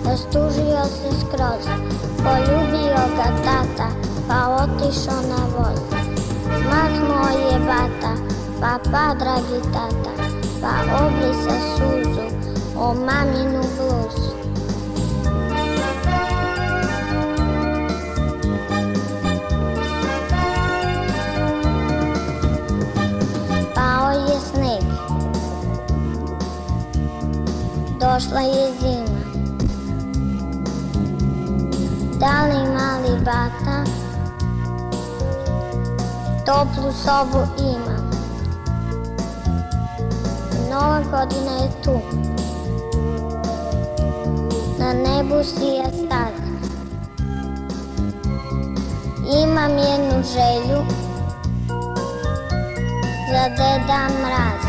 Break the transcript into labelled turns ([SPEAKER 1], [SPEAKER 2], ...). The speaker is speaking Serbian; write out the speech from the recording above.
[SPEAKER 1] Rastužio se skroz, poljubio ga tata, pa otišao na voz. Mahnuo je bata, pa dragi tata, pa obrisa suzu o maminu bluzu. Pao je sneg, došla je zima. Da li mali bata toplu sobu ima? Nova godina je tu, na nebu sija star. Imam jednu želju za Deda Mraz.